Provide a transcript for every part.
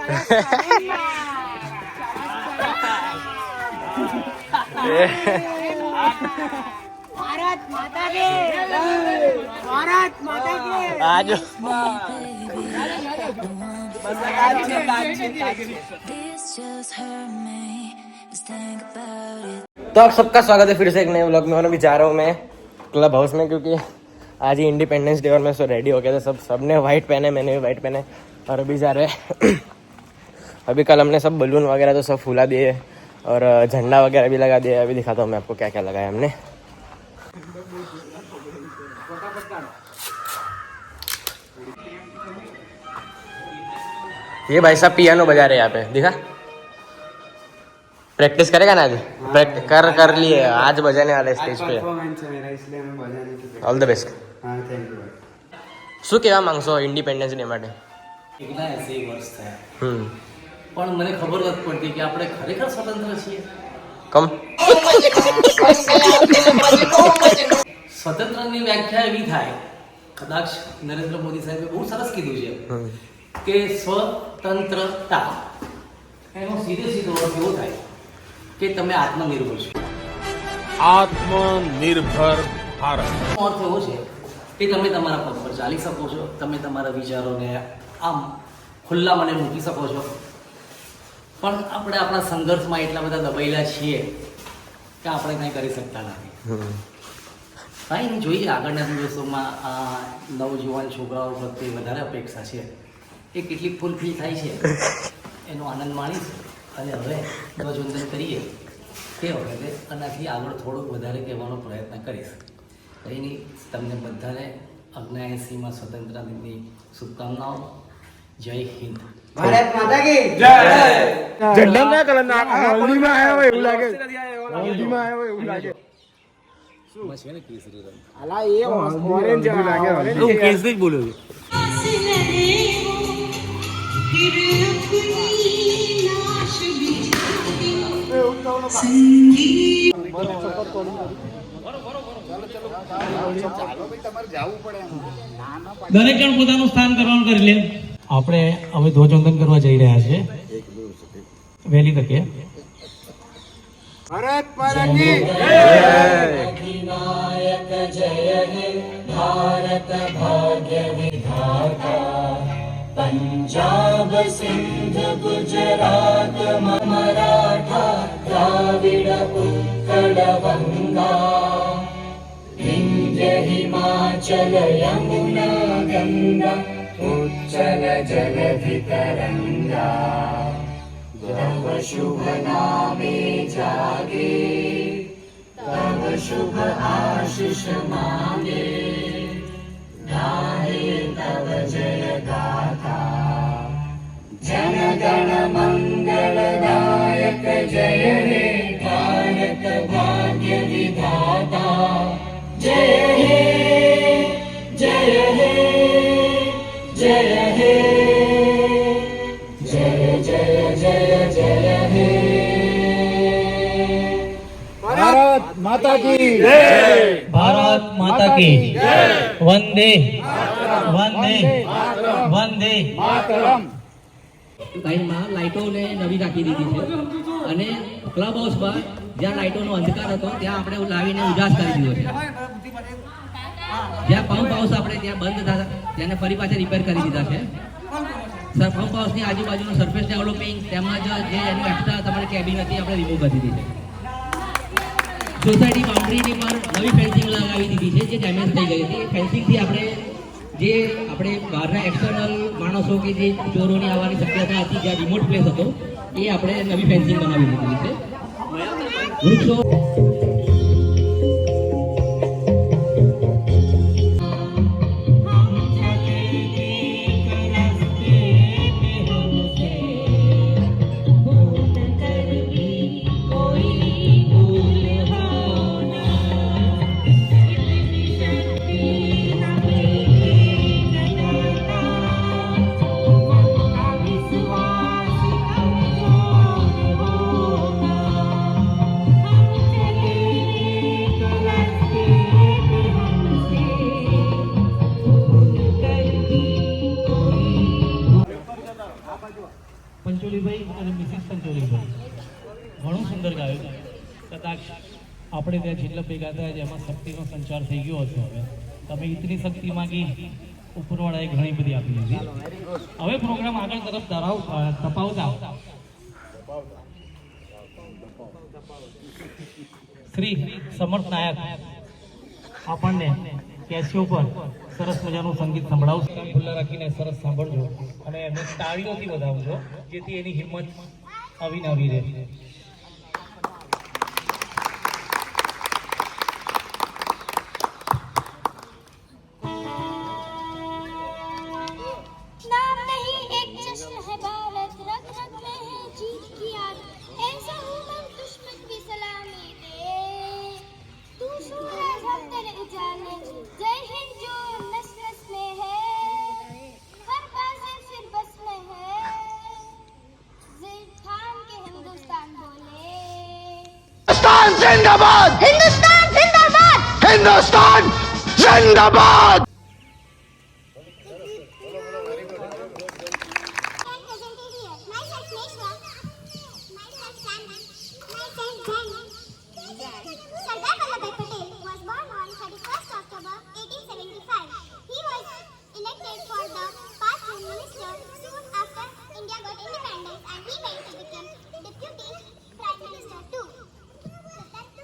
भारत माता की भारत माता की आज तो आप सबका स्वागत है फिर से एक नए व्लॉग में। और अभी जा रहा हूँ मैं क्लब हाउस में, क्योंकि आज ही इंडिपेंडेंस डे और मैं सो रेडी हो गया था। सबने वाइट पहने, मैंने भी वाइट पहने और अभी जा रहे हैं। अभी कल हमने सब बलून वगैरह तो सब फूला दिए और झंडा वगैरह भी लगा दिया। अभी दिखाता हूँ मैं आपको क्या क्या लगाया हमने। ये भाई साहब पियानो बजा रहे हैं यहाँ पे, दिखा। प्रैक्टिस करेगा ना आज? प्रैक्टिस कर लिए, आज बजाने वाले स्टेज पे। All the best. શું કહેવા માંગશો ઇન્ડિપેન્ડન્સ ડે માટે? એકલા 80 વર્ષ થયા, પણ મને ખબર નથી પડતી કે આપણે ખરેખર સ્વતંત્ર છીએ. કમ સ્વતંત્રની વ્યાખ્યા એવી થાય, કદાચ નરેન્દ્ર મોદી સાહેબે બહુ સરસ કીધું છે કે સ્વતંત્રતા એનો સીધો અર્થ એવો થાય કે તમે આત્મનિર્ભર છો. આત્મનિર્ભર ભારત અર્થ એવો છે કે તમે તમારા પગ પર ચાલી શકો છો, તમે તમારા વિચારોને આમ ખુલ્લા મને મૂકી શકો છો. પણ આપણે આપણા સંઘર્ષમાં એટલા બધા દબાયેલા છીએ કે આપણે કંઈ કરી શકતા નથી. કાંઈ નહીં, જોઈએ આગળના દિવસોમાં આ નવજુવાન છોકરાઓ પ્રત્યે વધારે અપેક્ષા છે, એ કેટલીક ફૂલફિલ થાય છે એનો આનંદ માણીશ. અને હવે ધ્વજવંદન કરીએ તે વખતે આનાથી આગળ થોડોક વધારે કહેવાનો પ્રયત્ન કરીશ. કંઈ નહીં, તમને બધાને 79માં સ્વતંત્રતા દિનની શુભકામનાઓ. જય હિન્દ. भारत माता की જય. ઝંડા ના કલર ના હલ્દીમાં આવ્યા હોય એવું લાગે. હલ્દીમાં આવ્યા હોય એવું લાગે. બસ છે ને કેસરી રંગ. अला ये ऑरेंज लागे હું કેસરી જ બોલ્યો છું. દરેક જણ પોતાનું સ્થાન કરવાનું કરી લે. આપણે હવે ધ્વજવંદન કરવા જઈ રહ્યા છીએ વહેલી તકે. भारत माता की अधिनायक जय हे भारत भाग्य विधाता, पंजाब सिंध गुजरात मराठा द्राविड उत्कल गंगा, विंध्य हिमाचल यमुना गंगा उच्चल जलधि तरंगा, तव शुभ नामे जागे, तव शुभ आशीष मांगे, गाहे तव जय गाथा. जन गण मंगल दायक जय हे भारत भाग्य विधाता. जय हे जय हे जय हे जय जय जय जय हे. भारत माता की भारत माता की वंदे वंदे वंदे मातरम. લાઈનમાં લાઇટોને નવી રાખી દીધી છે અને ક્લબ હાઉસમાં જ્યાં લાઇટોનો અંધકાર હતો ત્યાં આપણે લાવીને ઉજાસ કરી દીધો છે. જ્યાં પંપ હાઉસ આપણે ત્યાં બંધ હતા તેને ફરી પાછા રિપેર કરી દીધા છે. પંપ હાઉસની આજુબાજુનું સરફેસ ડેવલપિંગ તેમજ જે એનું એક્સ્ટ્રા તમારી કેબિન હતી આપણે રિમૂવ કરી દીધી છે. સોસાયટી બાઉન્ડ્રીની પર નવી ફેન્સિંગ લગાવી દીધી છે જે ડેમેજ થઈ ગઈ હતી. ફેન્સિંગથી આપણે બહારના એક્સટર્નલ માણસો કે જે ચોરોની આવવાની શક્યતા હતી, જ્યાં રિમોટ પ્લેસ હતો, એ આપણે નવી ફેન્સિંગ બનાવી દીધી છે. વૃક્ષો પંચોલીભાઈ અને મિસિસ પંચોલીભાઈ ઘણું સુંદર ગાયું. કદાચ આપણે ત્યાં જેટલા ભેગા થયા છે એમાં શક્તિનો સંચાર થઈ ગયો હશે. હવે તમે ઇતની શક્તિ માંગી, ઉપરવાળાએ ઘણી બધી આપી દીધી. હવે પ્રોગ્રામ આગળ તરફ તપાવતા શ્રી સમર્થ નાયક આપણને કેસીઓ પર સરસ મજાનું સંગીત સંભળાવશે. ખુલ્લા રાખીને સરસ સાંભળજો અને એમને તાળીઓથી વધાવજો, જેથી એની હિંમત અવિનવી રહે. नाम नहीं एक जश्न है भारत, रग रग में है जीत की याद. ऐसा हूँ मैं दुश्मन की सलामी दे, तू सूरज हम तेरे उजाले. जय हिंद जो नस नस में है, हर बाज़ें फिर बस में है. जिद थाम के हिंदुस्तान बोले, हिंदुस्तान जिंदाबाद, हिंदुस्तान जिंदाबाद. हिंदुस्तान जिंदाबाद. Sardar Vallabhbhai Patel was born on 31st October 1875. He was elected for the past Prime Minister soon after India got independence, and he went to become Deputy Prime Minister too. Sardar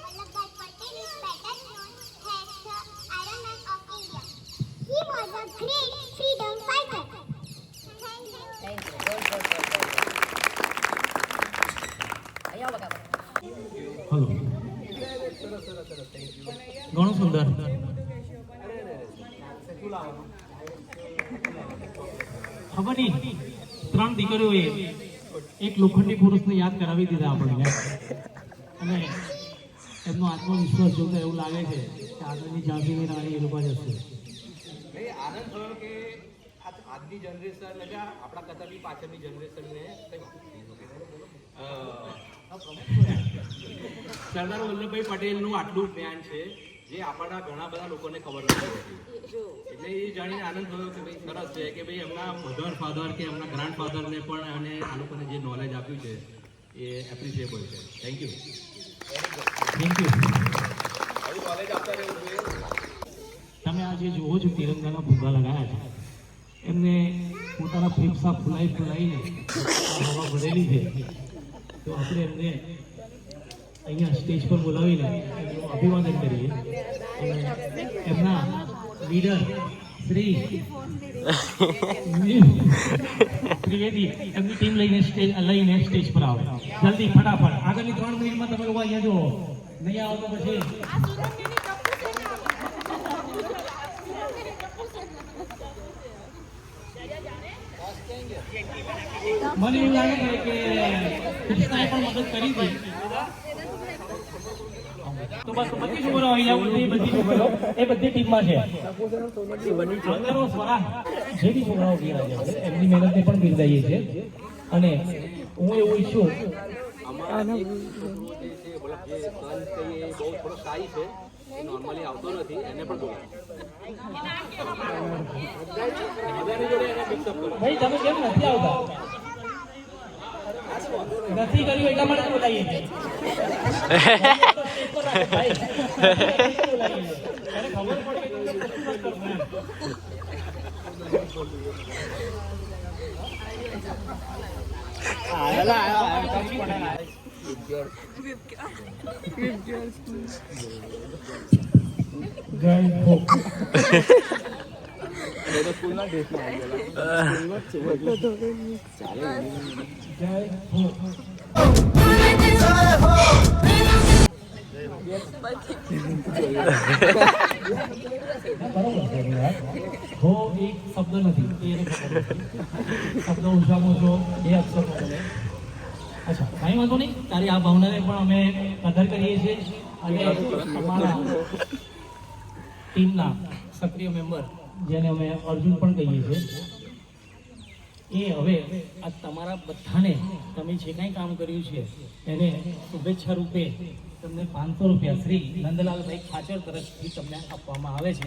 Vallabhbhai Patel is better known as the Iron Man of India. He was a great freedom fighter. Thank you. Hello, ઘણું સુંદર. ખબર નહીં, 3 દીકરીઓએ એક લોખંડી પુરુષને યાદ કરાવી દીધા આપણને, અને એમનો આત્મવિશ્વાસ જોતા એવું લાગે છે કે આગળની ઝાંસીની રાણી એ લોકો જ હશે. આનંદ થયો કે આજની જનરેશન એટલે આપણા કરતાં બી પાછળની જનરેશનને સરદાર વલ્લભભાઈ પટેલનું આટલું જ્ઞાન છે જે આપણા ઘણા બધા લોકોને ખબર નથી હોતી. એટલે એ જાણીને આનંદ થયો કે ભાઈ સરસ છે કે ભાઈ એમના મધર ફાધર કે એમના ગ્રાન્ડ ફાધરને પણ અને આ લોકોને જે નોલેજ આપ્યું છે એ એપ્રિશિએબલ છે. Thank you. Thank you. આવું નોલેજ આપતા રહેવું જોઈએ. તમે આ જે જોવો છો તિરંગાના ફુગ્ગા લગાવ્યા છે, એમને પોતાના ફેફસા ફૂલાઈને હવા ભરેલી છે, તો આપણે એમને અહીંયા સ્ટેજ પર બોલાવીને એમનું અભિવાદન કરીએ. અને એમના લીડર શ્રી ત્રિવેદી એમની ટીમ લઈને સ્ટેજ પર આવે. જલ્દી ફટાફટ આગળની 3 મિનિટમાં તમે લોકો અહીંયા જુઓ. નહીં આવો તો પછી મને એવું લાગે છે કે કૃષ્ણાએ પણ મદદ કરી હતી. તો બસ બધી છોકરાઓ અહીંયા બધી છોકરાઓ એ બધી ટીમમાં છે. આગળનો સ્વરા જે બી છોકરાઓ ગયા છે એમની મહેનતને પણ બિરદાવીએ છીએ. અને હું એવું ઈચ્છું, અમારા એક જે સન છે એ બહુ થોડો સાઈ છે, એ નોર્મલી આવતો નથી, એને પણ બોલાવો. બધાની જોડે એને મિક્સઅપ કરો. ભાઈ તમે કેમ નથી આવતા? નથી કર્યું એટલા માટે બોલાવીએ છીએ. ખબર પડે જય હો. હો એક શબ્દ નથી, એને ખબર નથી. શબ્દ ઓછામાં ઓછો એ અક્ષર બોલે. અચ્છા, કાંઈ વાંધો નહીં. તારી આ ભાવનાને પણ અમે કદર કરીએ છીએ. અને અમારા ટીમના સક્રિય મેમ્બર જેને અમે અર્જુન પણ કહીએ છીએ, એ હવે આ તમારા બધાને તમે જે કાંઈ કામ કર્યું છે એને શુભેચ્છા રૂપે તમને 500 રૂપિયા શ્રી નંદલાલભાઈ ખાચર તરફથી તમને આપવામાં આવે છે.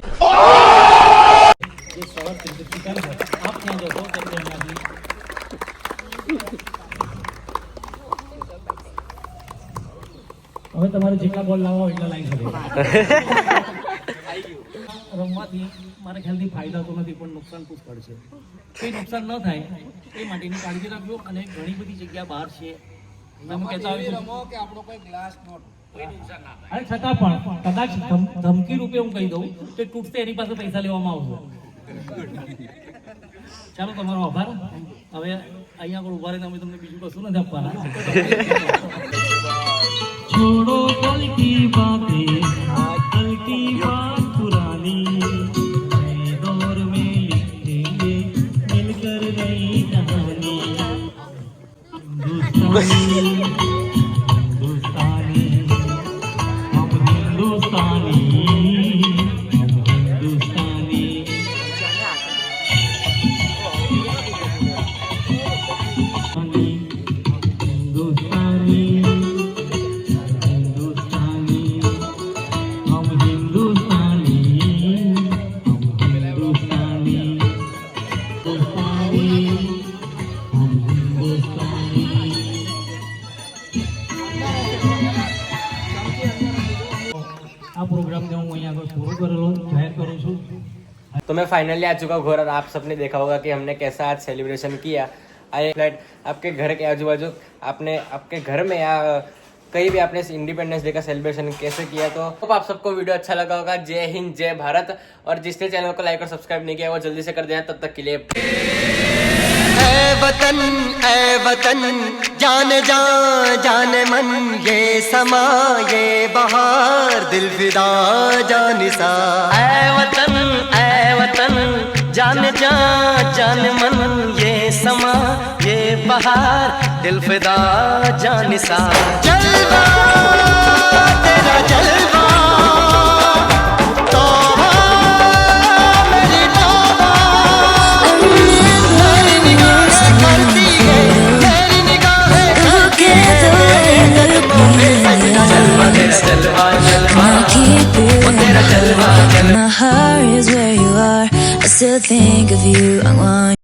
જે સવાર સ્વીકાર છે, આપ ત્યાં જશો તો એમનાથી હવે તમારે જેટલા બોલ લાવવા હોય એટલા લાવી શકો. રમવાથી મારા ખ્યાલથી ફાયદા તો નથી પણ નુકસાન પુષ્કળ છે. કંઈ નુકસાન ન થાય એ માટેની કાળજી રાખજો. અને ઘણી બધી જગ્યા બહાર છે તમે કહેતા હોય અરે છતાં પણ કદાચ ધમકી રૂપે હું કહી દઉં તો તૂટશે એની પાસે પૈસા લેવામાં આવશે. ચાલો તમારો આભાર. હવે અહીંયા આગળ ઉભા રહીને અમે તમને બીજું કશું નથી આપવાના. छोड़ो कल की बातें कल की बात पुरानी नए दौर में लिखेंगे मिलकर नई कहानी हिंदुस्तानी हिंदुस्तानी हम हिंदुस्तानी हम हिंदुस्तानी हिंदुस्तानी આ પ્રોગ્રામને હું અહીંયા આગળ પૂરો કરેલો જાહેર કરું છું. तो मैं फाइनली आ चुका हूँ घर और आप सबने देखा होगा कि हमने कैसा आज सेलिब्रेशन किया. आई फ्लैट आपके घर के आजू बाजू आपने आपके घर में या कहीं भी आपने इंडिपेंडेंस डे का सेलिब्रेशन कैसे किया. तो होप आप सबको वीडियो अच्छा लगा होगा. जय हिंद जय भारत. और जिसने चैनल को लाइक और सब्सक्राइब नहीं किया वो जल्दी से कर देना. तब तक के लिए ऐ वतन जान जा जान मन ये समा ये बहार दिल फिदा जानिसा. ऐ वतन जान जा जान मन ये समा ये बहार दिल फिदा जानिसा. जलवा तेरा जलवा तौबा मेरी तौबा तेरी निगाहें करती है तेरी निगाहें करती है कदमों पे सजदा. जलवा तेरा जलवा जलवा वो तेरा जलवा. My heart is where you are. I still think of you. I want